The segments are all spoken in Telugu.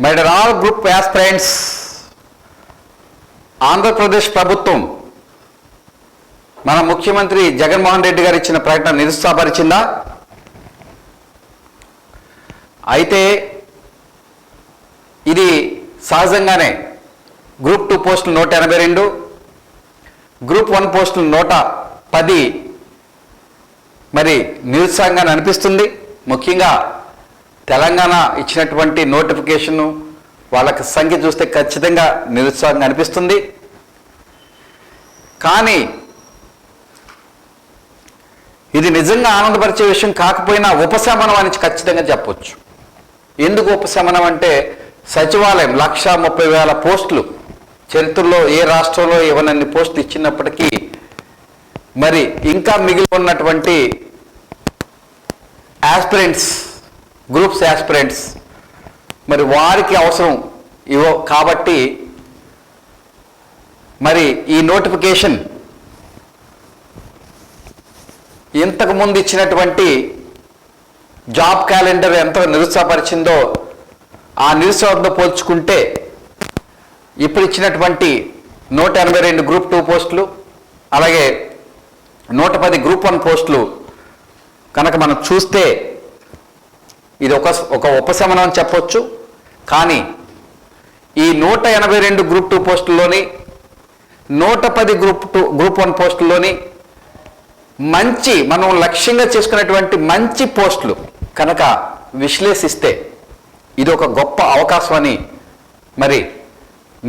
My dear all group aspirants, Andhra Pradesh ప్రభుత్వం మన ముఖ్యమంత్రి జగన్మోహన్ రెడ్డి గారు ఇచ్చిన ప్రకటన నిరుత్సాహపరిచిందా? అయితే ఇది సహజంగానే గ్రూప్ 2 పోస్టులు 182, గ్రూప్ 1 పోస్టులు 110 మరి నిరుత్సాహంగానే అనిపిస్తుంది. ముఖ్యంగా తెలంగాణ ఇచ్చినటువంటి నోటిఫికేషను వాళ్ళకి సంఖ్య చూస్తే ఖచ్చితంగా నిరుత్సాహంగా అనిపిస్తుంది. కానీ ఇది నిజంగా ఆనందపరిచే విషయం కాకపోయినా ఉపశమనం అని ఖచ్చితంగా చెప్పొచ్చు. ఎందుకు ఉపశమనం అంటే సచివాలయం 1,30,000 పోస్టులు చరిత్రలో ఏ రాష్ట్రంలో ఇవ్వనన్ని పోస్టులు ఇచ్చినప్పటికీ మరి ఇంకా మిగిలి ఉన్నటువంటి యాస్పిరెంట్స్, గ్రూప్స్ యాస్పిరెంట్స్ మరి వారికి అవసరం ఇవో కాబట్టి మరి ఈ నోటిఫికేషన్ ఇంతకుముందు ఇచ్చినటువంటి జాబ్ క్యాలెండర్ ఎంత నిరుత్సాహపరిచిందో ఆ నిరుత్సాహంతో పోల్చుకుంటే ఇప్పుడు ఇచ్చినటువంటి 182 గ్రూప్ 2 పోస్టులు అలాగే 110 గ్రూప్ 1 పోస్టులు కనుక మనం చూస్తే ఇది ఒక ఉపశమనం అని చెప్పొచ్చు. కానీ ఈ 182 గ్రూప్ 2 పోస్టుల్లోని 110 గ్రూప్ 1 పోస్టుల్లోని మంచి మనం లక్ష్యంగా చేసుకున్నటువంటి మంచి పోస్టులు కనుక విశ్లేషిస్తే ఇది ఒక గొప్ప అవకాశం అని మరి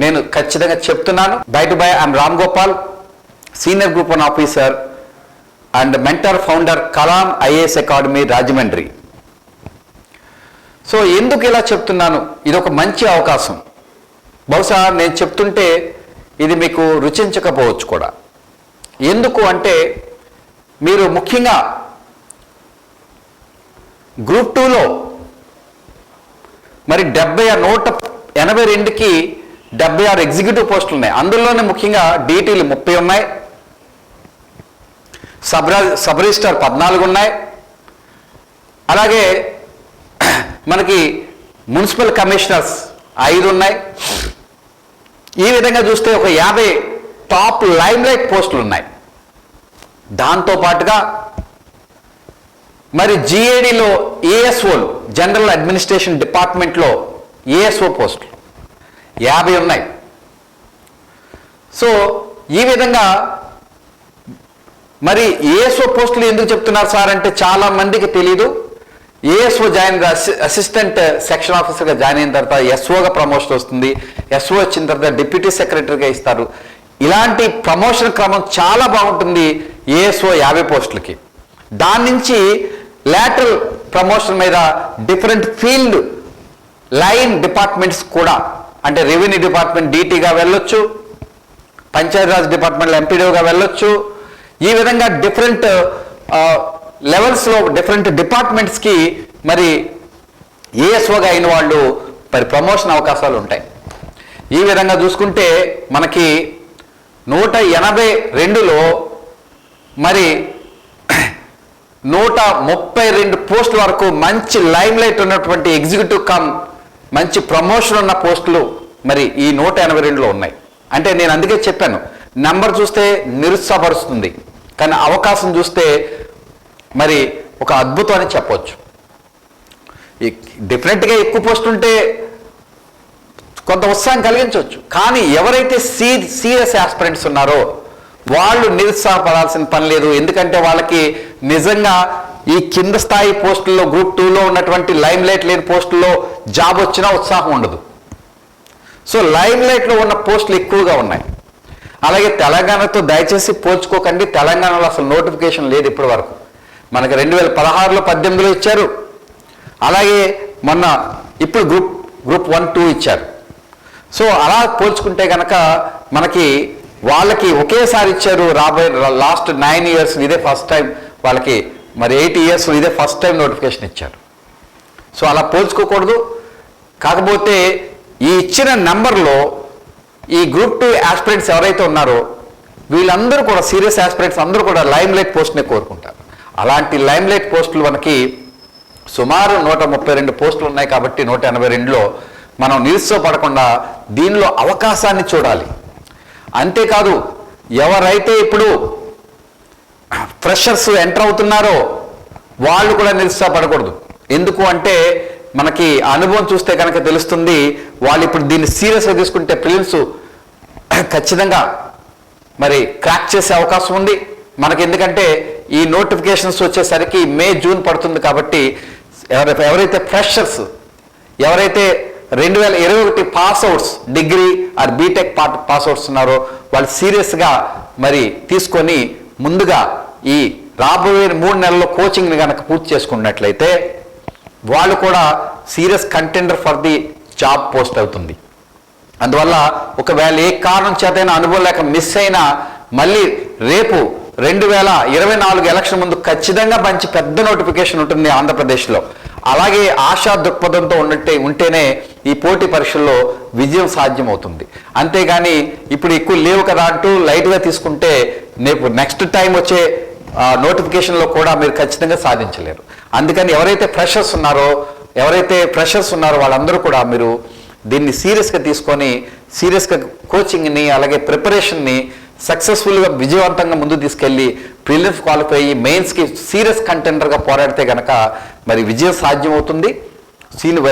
నేను ఖచ్చితంగా చెప్తున్నాను. By I'm Ram Gopal, senior group 1 officer and mentor founder Kalam IAS Academy Rajahmundry. So ఎందుకు ఇలా చెప్తున్నాను? ఇది ఒక మంచి అవకాశం. బహుశా నేను చెప్తుంటే ఇది మీకు రుచించకపోవచ్చు కూడా. ఎందుకు అంటే మీరు ముఖ్యంగా గ్రూప్ 2లో మరి 182కి 76 ఎగ్జిక్యూటివ్ పోస్టులు ఉన్నాయి. అందులోనే ముఖ్యంగా డీటీలు 30 ఉన్నాయి, సబ్ రిజిస్ట్రార్ 14 ఉన్నాయి, అలాగే మనకి మున్సిపల్ కమిషనర్స్ 5 ఉన్నాయి. ఈ విధంగా చూస్తే ఒక 50 టాప్ లైమ్ లైట్ పోస్టులు ఉన్నాయి. దాంతోపాటుగా మరి జిఏడిలో ఏఎస్ఓలు, జనరల్ అడ్మినిస్ట్రేషన్ డిపార్ట్మెంట్లో ఏఎస్ఓ పోస్టులు 50 ఉన్నాయి. సో ఈ విధంగా మరి ఏఎస్ఓ పోస్టులు ఎందుకు చెప్తున్నారు సార్ అంటే చాలా మందికి తెలీదు. ఏఎస్ఓ జాయిన్ అసిస్టెంట్ సెక్షన్ ఆఫీసర్గా జాయిన్ అయిన తర్వాత ఎస్ఓగా ప్రమోషన్ వస్తుంది. ఎస్ఓ వచ్చిన తర్వాత డిప్యూటీ సెక్రటరీగా ఇస్తారు. ఇలాంటి ప్రమోషన్ క్రమం చాలా బాగుంటుంది ఏఎస్ఓ 50 పోస్టులకి. దాని నుంచి లాటరల్ ప్రమోషన్ మీద డిఫరెంట్ ఫీల్డ్ లైన్ డిపార్ట్మెంట్స్ కూడా అంటే రెవెన్యూ డిపార్ట్మెంట్ డీటీగా వెళ్ళొచ్చు, పంచాయతీరాజ్ డిపార్ట్మెంట్లో ఎంపీడీగా వెళ్ళొచ్చు. ఈ విధంగా డిఫరెంట్ లెవెల్స్లో డిఫరెంట్ డిపార్ట్మెంట్స్కి మరి ఏఎస్ఓగా అయిన వాళ్ళు మరి ప్రమోషన్ అవకాశాలు ఉంటాయి. ఈ విధంగా చూసుకుంటే మనకి 182లో మరి 132 పోస్టుల వరకు మంచి లైమ్ లైట్ ఉన్నటువంటి ఎగ్జిక్యూటివ్ కమ్ మంచి ప్రమోషన్ ఉన్న పోస్టులు మరి ఈ 182లో ఉన్నాయి. అంటే నేను అందుకే చెప్పాను, నెంబర్ చూస్తే నిరుత్సాహపరుస్తుంది కానీ అవకాశం చూస్తే మరి ఒక అద్భుతం అని చెప్పవచ్చు. డిఫరెంట్గా ఎక్కువ పోస్టులు ఉంటే కొంత ఉత్సాహం కలిగించవచ్చు. కానీ ఎవరైతే సీరియస్ ఆస్పిరెంట్స్ ఉన్నారో వాళ్ళు నిరుత్సాహపడాల్సిన పని లేదు. ఎందుకంటే వాళ్ళకి నిజంగా ఈ కింద స్థాయి పోస్టుల్లో గ్రూప్ 2లో ఉన్నటువంటి లైమ్ లైట్ లేని పోస్టుల్లో జాబ్ వచ్చినా ఉత్సాహం ఉండదు. సో లైమ్ లైట్లో ఉన్న పోస్టులు ఎక్కువగా ఉన్నాయి. అలాగే తెలంగాణతో దయచేసి పోల్చుకోకండి. తెలంగాణలో అసలు నోటిఫికేషన్ లేదు ఇప్పటి వరకు. మనకి 2016లో 18లో ఇచ్చారు. అలాగే మొన్న ఇప్పుడు గ్రూప్ 1, 2 ఇచ్చారు. సో అలా పోల్చుకుంటే కనుక మనకి వాళ్ళకి ఒకేసారి ఇచ్చారు. రాబోయే లాస్ట్ 9 ఇయర్స్ ఇదే ఫస్ట్ టైం, వాళ్ళకి మరి 8 ఇయర్స్ ఇదే ఫస్ట్ టైం నోటిఫికేషన్ ఇచ్చారు. సో అలా పోల్చుకోకూడదు. కాకపోతే ఈ ఇచ్చిన నెంబర్లో ఈ గ్రూప్ 2 ఆస్పిరెంట్స్ ఎవరైతే ఉన్నారో వీళ్ళందరూ కూడా సీరియస్ ఆస్పిరెంట్స్ అందరూ కూడా లైమ్ లైట్ పోస్ట్నే కోరుకుంటారు. అలాంటి లైమ్ లైట్ పోస్టులు మనకి సుమారు 132 పోస్టులు ఉన్నాయి. కాబట్టి 182లో మనం నిరుత్సాహపడకుండా దీనిలో అవకాశాన్ని చూడాలి. అంతేకాదు ఎవరైతే ఇప్పుడు ఫ్రెషర్స్ ఎంటర్ అవుతున్నారో వాళ్ళు కూడా నిరుత్సాహపడకూడదు. ఎందుకు అంటే మనకి అనుభవం చూస్తే కనుక తెలుస్తుంది, వాళ్ళు ఇప్పుడు దీన్ని సీరియస్గా తీసుకుంటే ప్రిలిమ్స్ ఖచ్చితంగా మరి క్రాక్ చేసే అవకాశం ఉంది మనకి. ఎందుకంటే ఈ నోటిఫికేషన్స్ వచ్చేసరికి మే జూన్ పడుతుంది కాబట్టి ఎవరైతే ఫ్రెషర్స్, ఎవరైతే 2021 passouts, degree or BTech passouts ఉన్నారో వాళ్ళు సీరియస్గా మరి తీసుకొని ముందుగా ఈ రాబోయే 3 నెలల్లో కోచింగ్ని కనుక పూర్తి చేసుకున్నట్లయితే వాళ్ళు కూడా serious contender for the job post అవుతుంది. అందువల్ల ఒకవేళ ఏ కారణం చేతైనా అనుభవం లేక మిస్ అయినా మళ్ళీ రేపు 2024 ఎలక్షన్ ముందు ఖచ్చితంగా మంచి పెద్ద నోటిఫికేషన్ ఉంటుంది ఆంధ్రప్రదేశ్లో. అలాగే ఆశా దృక్పథంతో ఉంటేనే ఈ పోటీ పరీక్షల్లో విజయం సాధ్యమవుతుంది. అంతేగాని ఇప్పుడు ఎక్కువ లేవు కదా అంటూ లైట్గా తీసుకుంటే నెక్స్ట్ టైం వచ్చే నోటిఫికేషన్లో కూడా మీరు ఖచ్చితంగా సాధించలేరు. అందుకని ఎవరైతే ఫ్రెషర్స్ ఉన్నారో వాళ్ళందరూ కూడా మీరు దీన్ని సీరియస్గా తీసుకొని సీరియస్గా కోచింగ్ని అలాగే ప్రిపరేషన్ని సక్సెస్ఫుల్గా విజయవంతంగా ముందు తీసుకెళ్ళి ప్రిలిమ్స్ క్వాలిఫై అయ్యి మెయిన్స్కి సీరియస్ కంటెండర్గా పోరాడితే కనుక మరి విజయం సాధ్యమవుతుంది.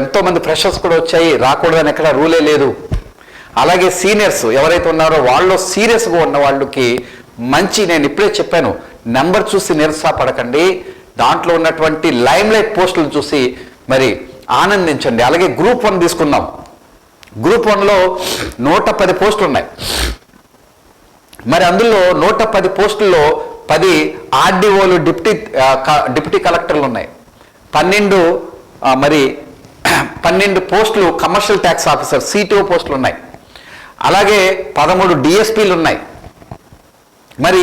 ఎంతోమంది ఫ్రెషర్స్ కూడా వచ్చాయి, రాకూడదని ఎక్కడ రూలే లేదు. అలాగే సీనియర్స్ ఎవరైతే ఉన్నారో వాళ్ళు సీరియస్గా ఉన్న వాళ్ళకి మంచి, నేను ఇప్పుడే చెప్పాను, నెంబర్ చూసి నిరుత్సాహపడకండి, దాంట్లో ఉన్నటువంటి లైమ్ లైట్ పోస్టులను చూసి మరి ఆనందించండి. అలాగే గ్రూప్ 1 తీసుకుందాం. గ్రూప్ 1లో 110 పోస్టులు ఉన్నాయి. మరి అందులో 110 పోస్టుల్లో 10 ఆర్డీఓలు, డిప్యూటీ కలెక్టర్లు ఉన్నాయి. 12 పోస్టులు కమర్షియల్ ట్యాక్స్ ఆఫీసర్ సిటిఓ పోస్టులు ఉన్నాయి. అలాగే 13 డిఎస్పీలు ఉన్నాయి. మరి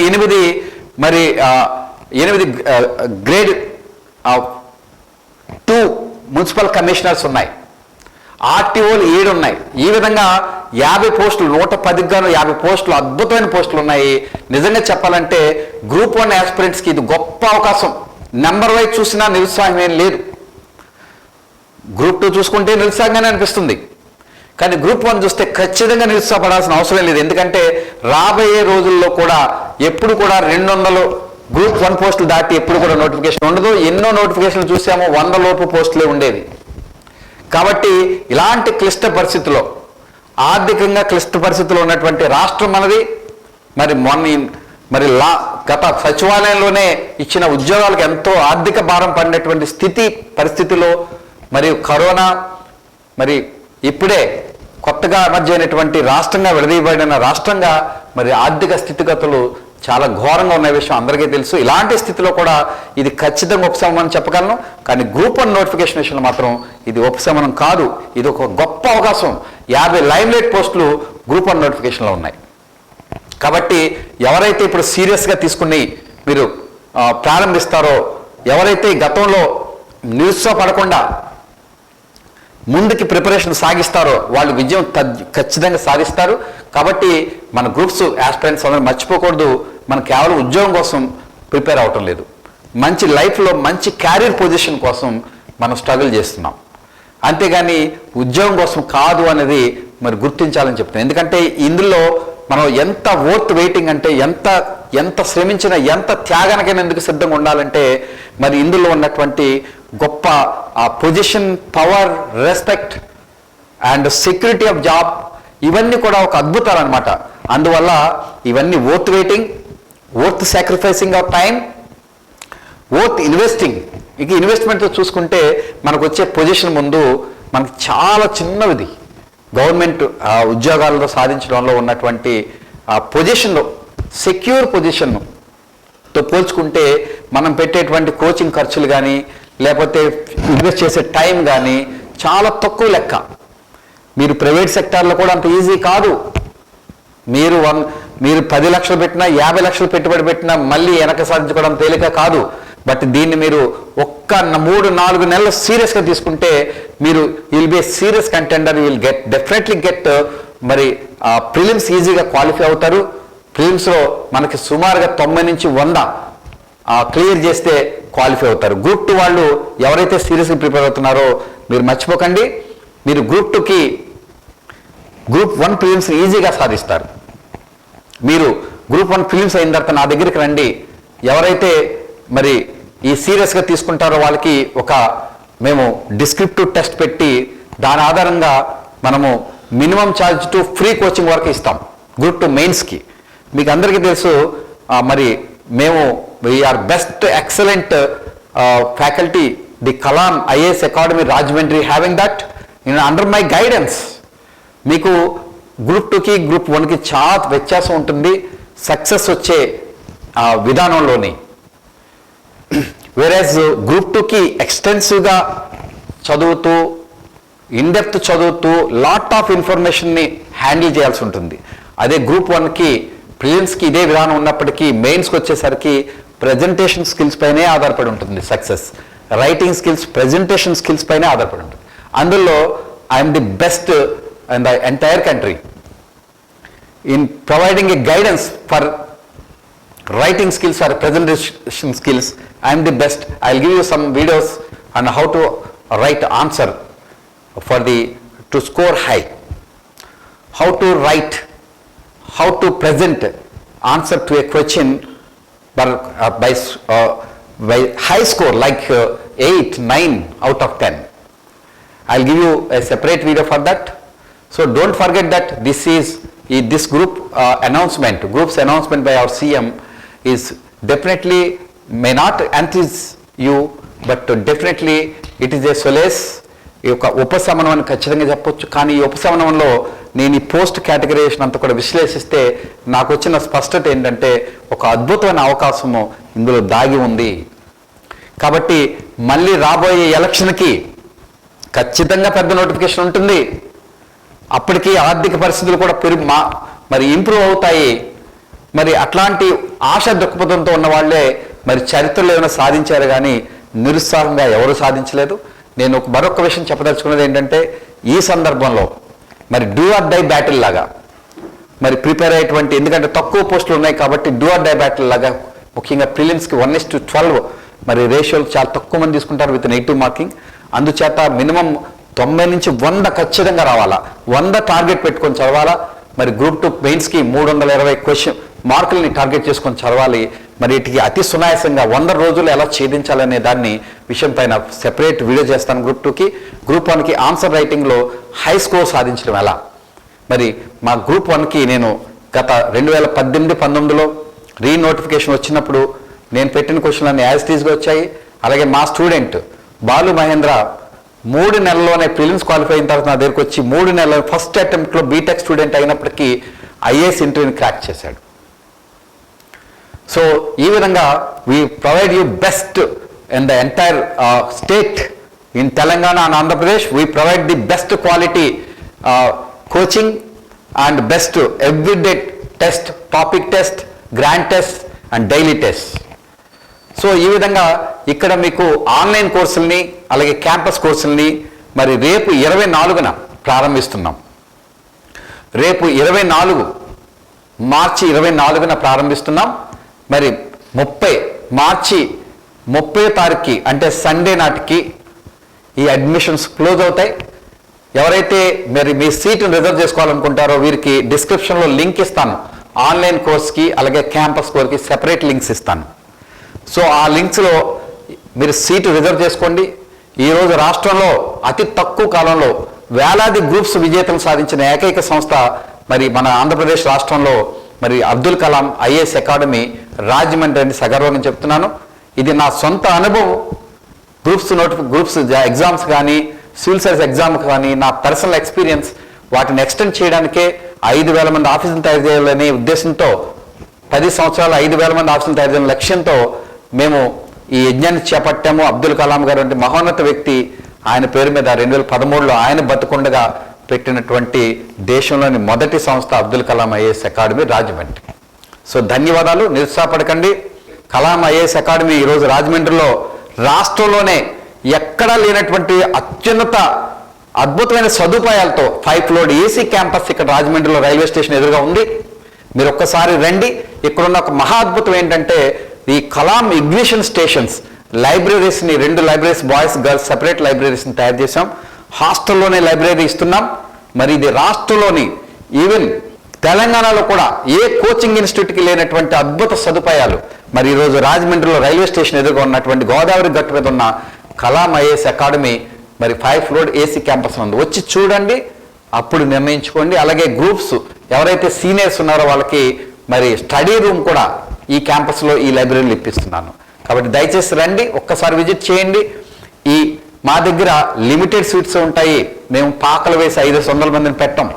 8 గ్రేడ్ 2 మున్సిపల్ కమిషనర్స్ ఉన్నాయి. ఆర్టీఓలు 7 ఉన్నాయి. ఈ విధంగా 50 పోస్టులు, 110కి గాను 50 పోస్టులు, అద్భుతమైన పోస్టులు ఉన్నాయి. నిజంగా చెప్పాలంటే గ్రూప్ 1 ఆస్పిరెంట్స్కి ఇది గొప్ప అవకాశం. నెంబర్ వైజ్ చూసినా నిరుత్సాహం ఏం లేదు. గ్రూప్ 2 చూసుకుంటే నిరుత్సాహంగానే అనిపిస్తుంది, కానీ గ్రూప్ 1 చూస్తే ఖచ్చితంగా నిరుత్సాహపడాల్సిన అవసరం లేదు. ఎందుకంటే రాబోయే రోజుల్లో కూడా ఎప్పుడు కూడా 200 గ్రూప్ 1 పోస్టులు దాటి ఎప్పుడు కూడా నోటిఫికేషన్ ఉండదు. ఎన్నో నోటిఫికేషన్లు చూసాము, 100 లోపు పోస్టులే ఉండేది. కాబట్టి ఇలాంటి క్లిష్ట పరిస్థితుల్లో, ఆర్థికంగా క్లిష్ట పరిస్థితుల్లో ఉన్నటువంటి రాష్ట్రం మనది. మరి గత సచివాలయంలోనే ఇచ్చిన ఉద్యోగాలకు ఎంతో ఆర్థిక భారం పడినటువంటి పరిస్థితిలో మరియు కరోనా, మరి ఇప్పుడే కొత్తగా ఎమర్జ్ అయినటువంటి రాష్ట్రంగా విడదీయబడిన రాష్ట్రంగా మరి ఆర్థిక స్థితిగతులు చాలా ఘోరంగా ఉన్న విషయం అందరికీ తెలుసు. ఇలాంటి స్థితిలో కూడా ఇది ఖచ్చితంగా ఉపశమనం చెప్పగలను. కానీ గ్రూప్ 1 నోటిఫికేషన్ విషయంలో మాత్రం ఇది ఉపశమనం కాదు, ఇది ఒక గొప్ప అవకాశం. 50 లైమ్ లైట్ పోస్టులు గ్రూప్ 1 నోటిఫికేషన్లో ఉన్నాయి. కాబట్టి ఎవరైతే ఇప్పుడు సీరియస్గా తీసుకుని మీరు ప్రారంభిస్తారో, ఎవరైతే గతంలో నిరుత్సాహపడకుండా ముందుకి ప్రిపరేషన్ సాగిస్తారో వాళ్ళు విజయం ఖచ్చితంగా సాధిస్తారు. కాబట్టి మన గ్రూప్స్ ఆస్పిరెంట్స్ అందరూ మర్చిపోకూడదు, మనం కేవలం ఉద్యోగం కోసం ప్రిపేర్ అవటం లేదు, మంచి లైఫ్లో మంచి క్యారియర్ పొజిషన్ కోసం మనం స్ట్రగుల్ చేస్తున్నాం. అంతేగాని ఉద్యోగం కోసం కాదు అనేది మరి గుర్తించాలని చెప్తున్నాను. ఎందుకంటే ఇందులో మనం ఎంత వర్త్ వెయిటింగ్ అంటే ఎంత శ్రమించిన, ఎంత త్యాగానికైనా ఎందుకు సిద్ధంగా ఉండాలంటే మరి ఇందులో ఉన్నటువంటి గొప్ప position, power, respect and security of job ఇవన్నీ కూడా ఒక అద్భుతాలు అనమాట. అందువల్ల ఇవన్నీ worth waiting, worth sacrificing of time, worth investing. ఇక ఇన్వెస్ట్మెంట్తో చూసుకుంటే మనకు వచ్చే పొజిషన్ ముందు మనకు చాలా చిన్నది. గవర్నమెంట్ ఉద్యోగాలలో సాధించడంలో ఉన్నటువంటి పొజిషన్లో, సెక్యూర్ పొజిషన్తో పోల్చుకుంటే మనం పెట్టేటువంటి కోచింగ్ ఖర్చులు కానీ లేకపోతే ఇన్వెస్ట్ చేసే టైం కానీ చాలా తక్కువ లెక్క. మీరు ప్రైవేట్ సెక్టార్లో కూడా అంత ఈజీ కాదు. మీరు 10 లక్షలు పెట్టినా, 50 లక్షలు పెట్టుబడి పెట్టినా మళ్ళీ వెనక సాధించుకోవడం తేలిక కాదు. బట్ దీన్ని మీరు ఒక్క 3-4 నెలలు సీరియస్గా తీసుకుంటే మీరు will be serious contender, will definitely get మరి ప్రిలిమ్స్ ఈజీగా క్వాలిఫై అవుతారు. ప్రిలిమ్స్లో మనకి సుమారుగా 90 నుంచి 100 క్లియర్ చేస్తే క్వాలిఫై అవుతారు. గ్రూప్ 2 వాళ్ళు ఎవరైతే సీరియస్గా ప్రిపేర్ అవుతున్నారో మీరు మర్చిపోకండి, మీరు గ్రూప్ 2కి గ్రూప్ 1 ప్రిలిమ్స్ ఈజీగా సాధిస్తారు. మీరు గ్రూప్ 1 ప్రిలిమ్స్ అయిన తర్వాత నా దగ్గరికి రండి. ఎవరైతే మరి ఈ సీరియస్గా తీసుకుంటారో వాళ్ళకి మేము డిస్క్రిప్టివ్ టెస్ట్ పెట్టి దాని ఆధారంగా మనము minimum charge to free coaching వరకు ఇస్తాం గ్రూప్ 2 మెయిన్స్కి. మీకు అందరికీ తెలుసు మరి మేము we are best excellent faculty the Kalam IAS Academy Rajahmundry having that in under my guidance. మీకు గ్రూప్ 2కి గ్రూప్ 1కి చాలా వ్యత్యాసం ఉంటుంది సక్సెస్ వచ్చే విధానంలోని. వేరేజ్ గ్రూప్ 2కి ఎక్స్టెన్సివ్గా చదువుతూ ఇన్డెప్త్ చదువుతూ లాట్ ఆఫ్ ఇన్ఫర్మేషన్ని హ్యాండిల్ చేయాల్సి ఉంటుంది. అదే గ్రూప్ 1కి ప్రిలిమ్స్కి ఇదే విధానం ఉన్నప్పటికీ మెయిన్స్కి వచ్చేసరికి ప్రజెంటేషన్ స్కిల్స్ పైనే ఆధారపడి ఉంటుంది success. Writing skills, presentation skills పైనే ఆధారపడి ఉంటుంది. అందులో I'm the best in the entire country in providing a guidance for writing skills or presentation skills. I am the best. I will give you some videos on how to write answer to score high, how to write, how to present answer to a question by high score like 8, 9 out of 10. I will give you a separate video for that. So don't forget that this group group's announcement by our CM is definitely may not enthuse you, but definitely it is a solace. ఈ యొక్క ఉపశమనం అని ఖచ్చితంగా చెప్పొచ్చు. కానీ ఈ ఉపశమనంలో నేను ఈ పోస్ట్ కేటగరైజేషన్ అంతా కూడా విశ్లేషిస్తే నాకు వచ్చిన స్పష్టత ఏంటంటే ఒక అద్భుతమైన అవకాశము ఇందులో దాగి ఉంది. కాబట్టి మళ్ళీ రాబోయే ఎలక్షన్కి ఖచ్చితంగా పెద్ద నోటిఫికేషన్ ఉంటుంది. అప్పటికి ఆర్థిక పరిస్థితులు కూడా మరి ఇంప్రూవ్ అవుతాయి. మరి అట్లాంటి ఆశ దృక్పథంతో ఉన్న వాళ్ళే మరి చరిత్రలో ఏమైనా సాధించారు కానీ నిరుత్సాహంగా ఎవరు సాధించలేదు. నేను మరొక విషయం చెప్పదలుచుకున్నది ఏంటంటే ఈ సందర్భంలో మరి డూ ఆర్ డై బ్యాటిల్ లాగా మరి ప్రిపేర్ అయ్యేటువంటి, ఎందుకంటే తక్కువ పోస్టులు ఉన్నాయి కాబట్టి డూ ఆర్ డై బ్యాటిల్ లాగా ముఖ్యంగా ప్రిలిమ్స్కి 1:12 మరి రేషియోలు చాలా తక్కువ మంది తీసుకుంటారు విత్ నెగిటివ్ మార్కింగ్. అందుచేత మినిమం 90 నుంచి 100 ఖచ్చితంగా రావాలా, 100 టార్గెట్ పెట్టుకొని చదవాలా. మరి గ్రూప్ 2 మెయిన్స్కి 320 మార్కులని టార్గెట్ చేసుకొని చదవాలి. మరి వీటికి అతి సునాయాసంగా 100 రోజులు ఎలా ఛేదించాలనే దాన్ని విషయం పైన సెపరేట్ వీడియో చేస్తాను గ్రూప్ 2కి. గ్రూప్ 1కి ఆన్సర్ రైటింగ్లో హై స్కోర్ సాధించడం ఎలా. మరి మా గ్రూప్ 1కి నేను గత 2018-19లో రీనోటిఫికేషన్ వచ్చినప్పుడు నేను పెట్టిన క్వశ్చన్లన్నీ యాజ్ ఇట్ ఈజ్గా వచ్చాయి. అలాగే మా స్టూడెంట్ బాలు మహేంద్ర 3 నెలల్లోనే ప్రిలిమ్స్ క్వాలిఫై అయిన తర్వాత నా దగ్గరికి వచ్చి 3 నెలల ఫస్ట్ అటెంప్ట్లో బీటెక్ స్టూడెంట్ అయినప్పటికీ ఐఏఎస్ ఇంటర్వ్యూని క్రాక్ చేశాడు. సో ఈ విధంగా we provide you best in the entire state in Telangana and Andhra Pradesh. We provide the best quality coaching and best everyday test, topic test, grand test and daily test. So ఈ విధంగా ఇక్కడ మీకు ఆన్లైన్ కోర్సుల్ని అలాగే క్యాంపస్ కోర్సుల్ని మరి రేపు 24న ప్రారంభిస్తున్నాం. రేపు 24 మార్చి 24న ప్రారంభిస్తున్నాం. మరి మార్చి 30 తారీఖుకి అంటే సండే నాటికి ఈ అడ్మిషన్స్ క్లోజ్ అవుతాయి. ఎవరైతే మరి మీ సీటును రిజర్వ్ చేసుకోవాలనుకుంటారో వీరికి డిస్క్రిప్షన్లో లింక్ ఇస్తాను. ఆన్లైన్ కోర్స్కి అలాగే క్యాంపస్ కోర్స్కి సెపరేట్ లింక్స్ ఇస్తాను. సో ఆ లింక్స్లో మీరు సీటు రిజర్వ్ చేసుకోండి. ఈరోజు రాష్ట్రంలో అతి తక్కువ కాలంలో వేలాది గ్రూప్స్ విజేతలు సాధించిన ఏకైక సంస్థ మరి మన ఆంధ్రప్రదేశ్ రాష్ట్రంలో మరి అబ్దుల్ కలాం ఐఏఎస్ అకాడమీ రాజమండ్రి అని సగర్వంగా చెప్తున్నాను. ఇది నా సొంత అనుభవం. గ్రూప్స్ ఎగ్జామ్స్ కానీ సివిల్ సర్వీస్ ఎగ్జామ్ కానీ నా పర్సనల్ ఎక్స్పీరియన్స్ వాటిని ఎక్స్టెండ్ చేయడానికే 5,000 మంది ఆఫీసులు తయారు చేయాలనే ఉద్దేశంతో 10 సంవత్సరాలు 5,000 మంది ఆఫీసులు తయారు చేయాలనే లక్ష్యంతో మేము ఈ యజ్ఞాన్ని చేపట్టాము. అబ్దుల్ కలాం గారు అంటే మహోన్నత వ్యక్తి, ఆయన పేరు మీద 2013లో ఆయన బతుకుండగా పెట్టినటువంటి దేశంలోని మొదటి సంస్థ Abdul Kalam IAS Academy Rajahmundry. So ధన్యవాదాలు. నిరుత్సాహపడకండి. కలాం ఐఏఎస్ అకాడమీ ఈరోజు రాజమండ్రిలో రాష్ట్రంలోనే ఎక్కడా లేనటువంటి అత్యున్నత అద్భుతమైన సదుపాయాలతో 5 ఫ్లోర్ ఏసీ క్యాంపస్ ఇక్కడ రాజమండ్రిలో రైల్వే స్టేషన్ ఎదురుగా ఉంది. మీరు ఒక్కసారి రండి. ఇక్కడున్న ఒక మహా అద్భుతం ఏంటంటే ఈ కలాం ఇగ్నిషన్ స్టేషన్స్ లైబ్రరీస్ని 2 లైబ్రరీస్ బాయ్స్ గర్ల్స్ సెపరేట్ లైబ్రరీస్ని తయారు చేసాం. హాస్టల్లోనే లైబ్రరీ ఇస్తున్నాం. మరి ఇది రాష్ట్రంలోని ఈవెన్ తెలంగాణలో కూడా ఏ కోచింగ్ ఇన్స్టిట్యూట్కి లేనటువంటి అద్భుత సదుపాయాలు. మరి ఈరోజు రాజమండ్రిలో రైల్వే స్టేషన్ ఎదురుగా ఉన్నటువంటి గోదావరి గట్టు మీద ఉన్న కలాం ఐఏఎస్ అకాడమీ మరి 5th ఫ్లోర్ ఏసీ క్యాంపస్ ఉంది. వచ్చి చూడండి, అప్పుడు నిర్ణయించుకోండి. అలాగే గ్రూప్స్ ఎవరైతే సీనియర్స్ ఉన్నారో వాళ్ళకి మరి స్టడీ రూమ్ కూడా ఈ క్యాంపస్లో ఈ లైబ్రరీలు ఇప్పిస్తున్నాను. కాబట్టి దయచేసి రండి, ఒక్కసారి విజిట్ చేయండి. మా దగ్గర లిమిటెడ్ సీట్స్ ఉంటాయి. మేము పాకలు వేసి 500 మందిని పెట్టాం.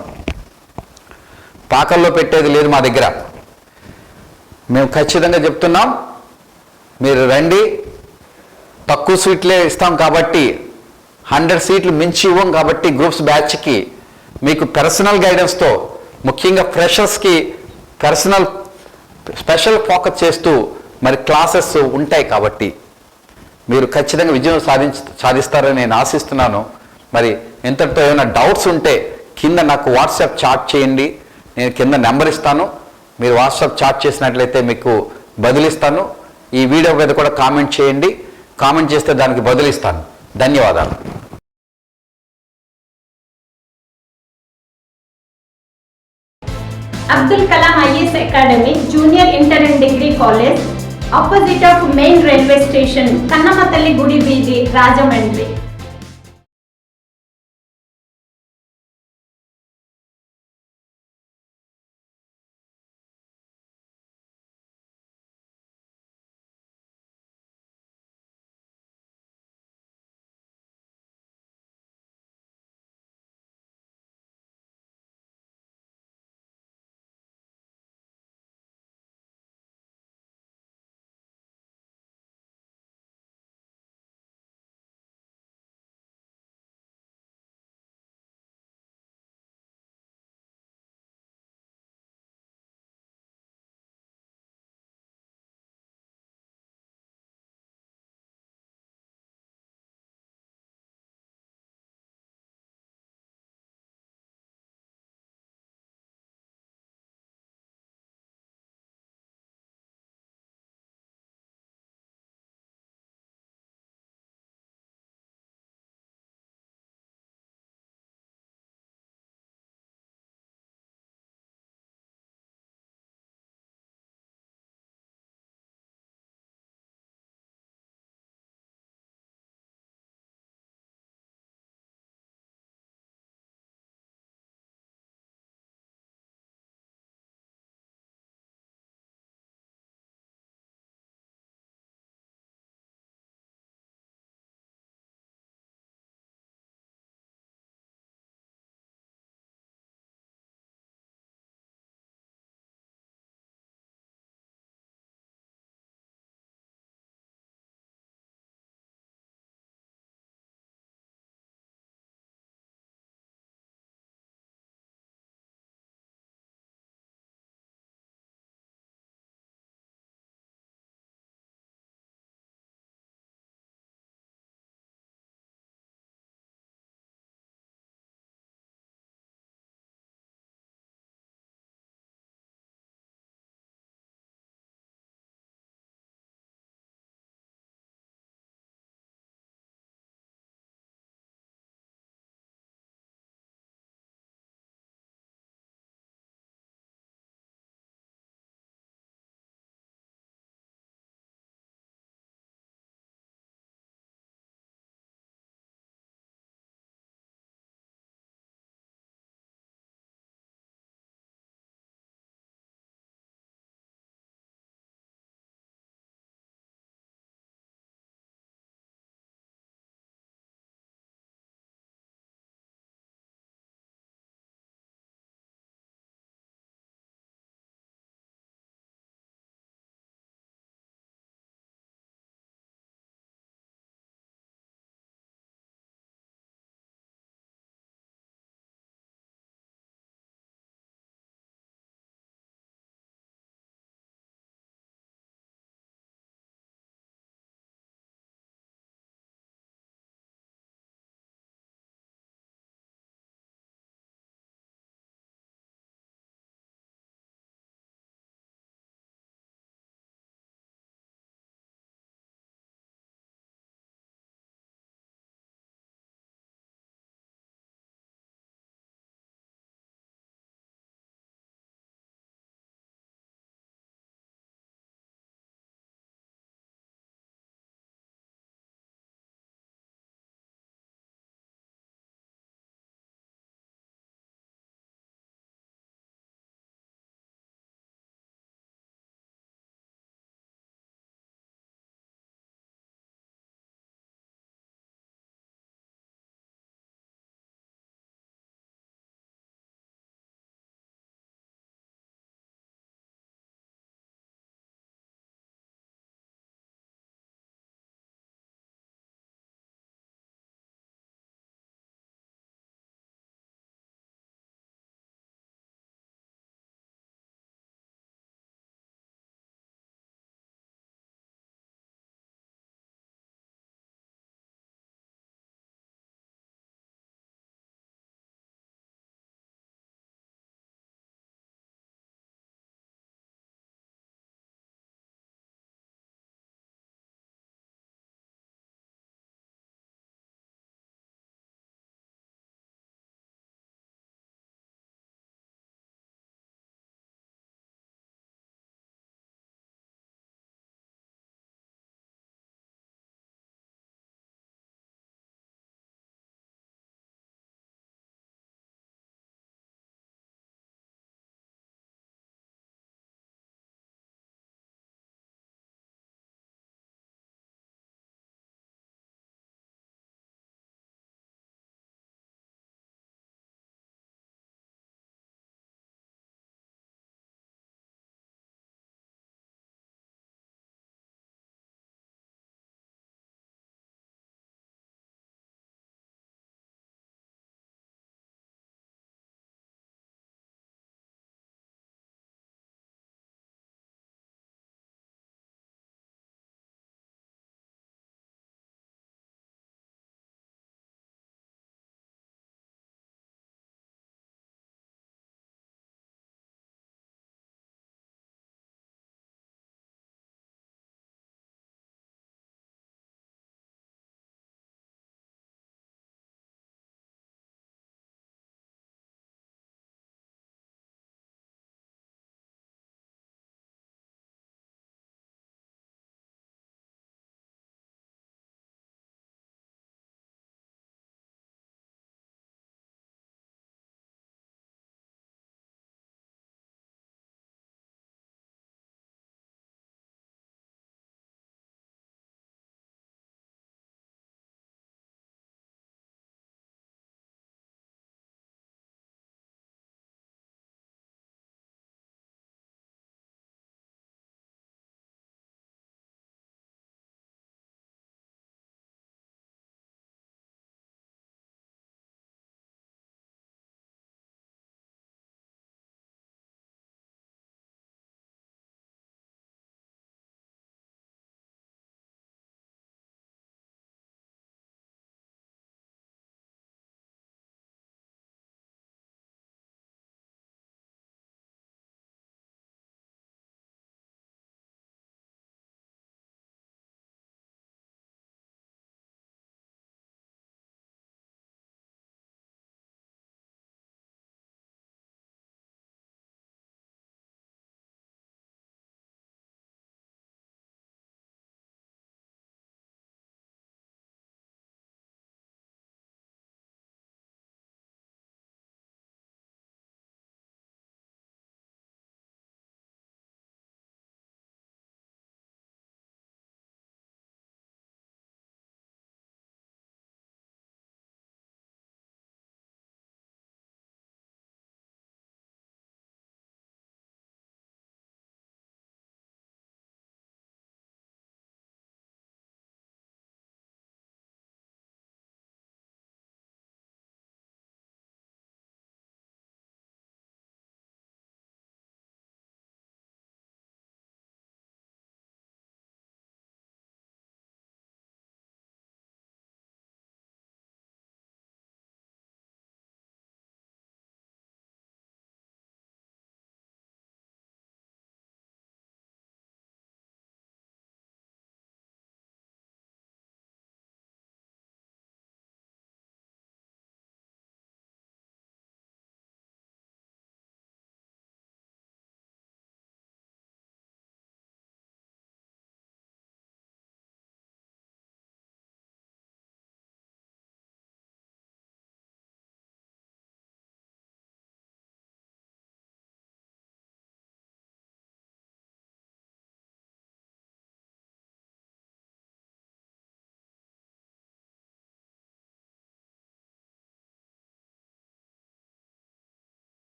పాకల్లో పెట్టేది లేదు మా దగ్గర. మేము ఖచ్చితంగా చెప్తున్నాం, మీరు రండి. తక్కువ సీట్లే ఇస్తాం కాబట్టి 100 సీట్లు మించి ఇవ్వం కాబట్టి గ్రూప్స్ బ్యాచ్కి మీకు పర్సనల్ గైడెన్స్తో, ముఖ్యంగా ఫ్రెషర్స్కి స్పెషల్ ఫోకస్ చేస్తూ మరి క్లాసెస్ ఉంటాయి. కాబట్టి మీరు ఖచ్చితంగా విజయం సాధిస్తారని నేను ఆశిస్తున్నాను. మరి ఇంతటితో ఏమైనా డౌట్స్ ఉంటే కింద నాకు వాట్సాప్ చాట్ చేయండి. నేను కింద నెంబర్ ఇస్తాను. మీరు వాట్సాప్ చాట్ చేసినట్లయితే మీకు బదులిస్తాను. ఈ వీడియో మీద కూడా కామెంట్ చేయండి. కామెంట్ చేస్తే దానికి బదులిస్తాను. ధన్యవాదాలు. Abdul Kalam IAS Academy, Junior Inter and Degree College, opposite of Main Railway Station, Kannamatalli Gudi Veedi, Rajahmundry.